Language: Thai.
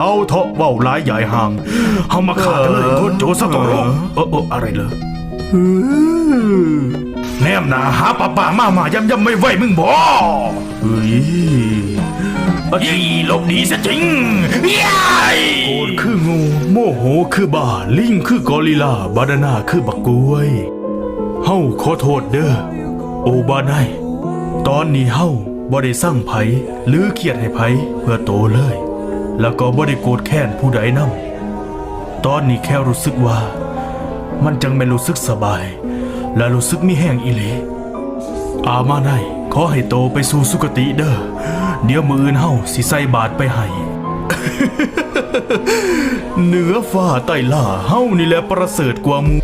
เอาเถาะเว้าหลายใหญ่ห่างเฮามาฆ่ากันเลยโคตรโจซะตกลงอะไรเลยแนมหนาหาป่ามาย่ำไม่ไหวมึงบ่เฮ้ยยี่ลบดีซะจริงโกรธคืองูโมโหคือบ้าลิงคือกอริลลาบาดาน่าคือบักกล้วยเฮาขอโทษเด้อโอบาไนตอนนี้เฮาบ่ได้สั่งไผหรือเครียดให้ไผเพื่อโตเลยแล้วก็บ่ได้โกรธแค้นผู้ใดนำตอนนี้แค่รู้สึกว่ามันจังไม่รู้สึกสบายและรู้สึกมีแห้งอีหลีอามาไนขอให้โตไปสู่สุคติเด้อเดี๋ยวมื้ออื่นเฮาสิใส่บาตรไปให้ เหนือฟ้าใต้ล่าเฮานี่แหละประเสริฐกว่าหมู่